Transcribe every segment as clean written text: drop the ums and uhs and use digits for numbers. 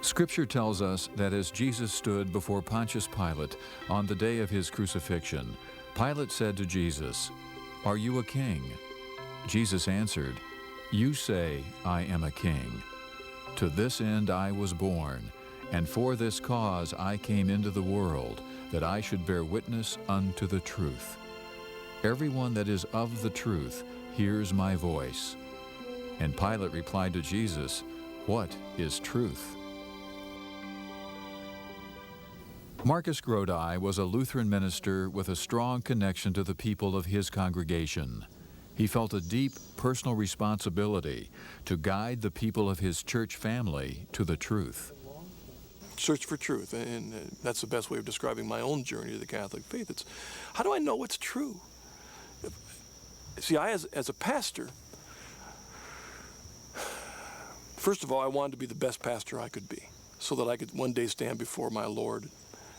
Scripture tells us that as Jesus stood before Pontius Pilate on the day of his crucifixion, Pilate said to Jesus, "Are you a king?" Jesus answered, "You say I am a king. To this end I was born, and for this cause I came into the world, that I should bear witness unto the truth. Everyone that is of the truth hears my voice." And Pilate replied to Jesus, "What is truth?" Marcus Grodi was a Lutheran minister with a strong connection to the people of his congregation. He felt a deep personal responsibility to guide the people of his church family to the truth. Search for truth, and that's the best way of describing my own journey to the Catholic faith. It's, how do I know what's true? See, as a pastor, first of all, I wanted to be the best pastor I could be, so that I could one day stand before my Lord,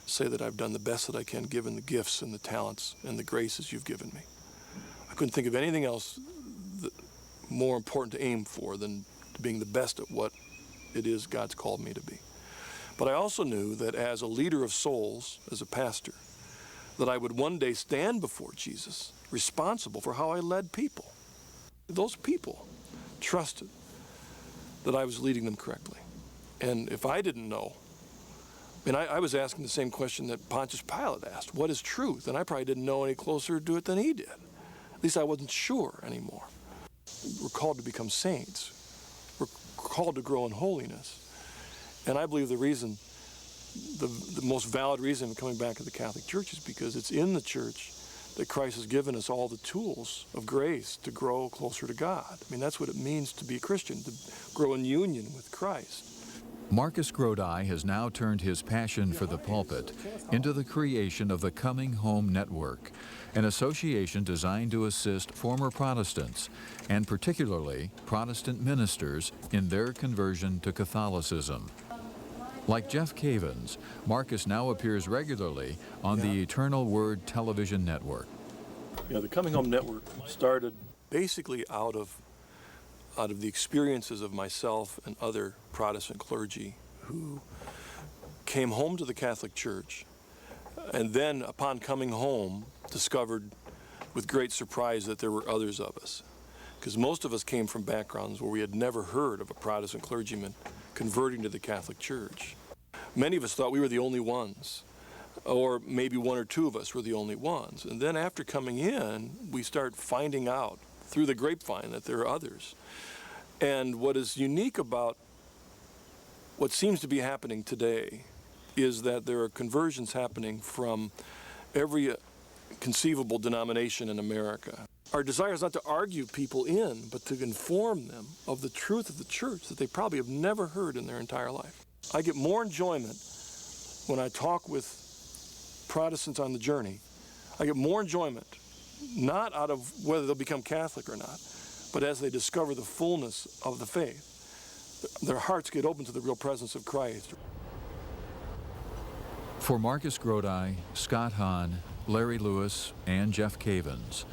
say that I've done the best that I can given the gifts and the talents and the graces you've given me. I couldn't think of anything else more important to aim for than being the best at what it is God's called me to be. But I also knew that as a leader of souls, as a pastor, that I would one day stand before Jesus, responsible for how I led people. Those people trusted that I was leading them correctly. And if I didn't know, and I was asking the same question that Pontius Pilate asked, what is truth? And I probably didn't know any closer to it than he did. At least I wasn't sure anymore. We're called to become saints. We're called to grow in holiness. And I believe the reason, the most valid reason of coming back to the Catholic Church is because it's in the church that Christ has given us all the tools of grace to grow closer to God. I mean, that's what it means to be a Christian, to grow in union with Christ. Marcus Grodi has now turned his passion for the pulpit into the creation of the Coming Home Network, an association designed to assist former Protestants, and particularly Protestant ministers, in their conversion to Catholicism. Like Jeff Cavins, Marcus now appears regularly on the Eternal Word television network. The Coming Home Network started basically out of the experiences of myself and other Protestant clergy who came home to the Catholic Church and then, upon coming home, discovered with great surprise that there were others of us. Because most of us came from backgrounds where we had never heard of a Protestant clergyman converting to the Catholic Church. Many of us thought we were the only ones, or maybe one or two of us were the only ones. And then after coming in, we start finding out through the grapevine that there are others. And what is unique about what seems to be happening today is that there are conversions happening from every conceivable denomination in America. Our desire is not to argue people in, but to inform them of the truth of the church that they probably have never heard in their entire life. I get more enjoyment when I talk with Protestants on the journey. I get more enjoyment, not out of whether they'll become Catholic or not, but as they discover the fullness of the faith, their hearts get open to the real presence of Christ. For Marcus Grodi, Scott Hahn, Larry Lewis, and Jeff Cavins,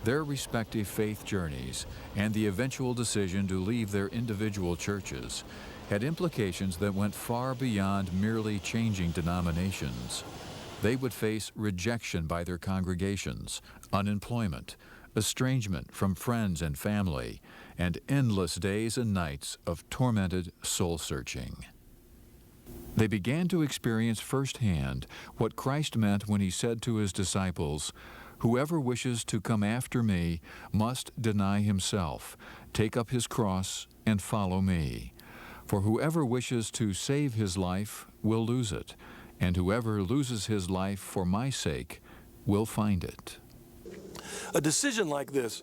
their respective faith journeys and the eventual decision to leave their individual churches had implications that went far beyond merely changing denominations. They would face rejection by their congregations, unemployment, estrangement from friends and family, and endless days and nights of tormented soul-searching. They began to experience firsthand what Christ meant when he said to his disciples, "Whoever wishes to come after me must deny himself, take up his cross, and follow me. For whoever wishes to save his life will lose it, and whoever loses his life for my sake will find it." A decision like this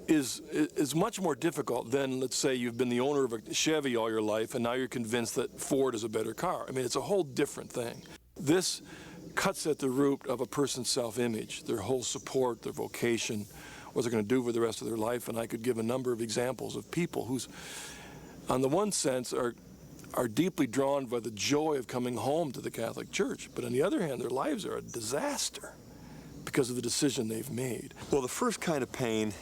is much more difficult than, let's say, you've been the owner of a Chevy all your life and now you're convinced that Ford is a better car. I mean, it's a whole different thing. This cuts at the root of a person's self-image, their whole support, their vocation, what they're going to do for the rest of their life. And I could give a number of examples of people who's, on the one sense, are deeply drawn by the joy of coming home to the Catholic Church, but on the other hand, their lives are a disaster because of the decision they've made. Well, the first kind of pain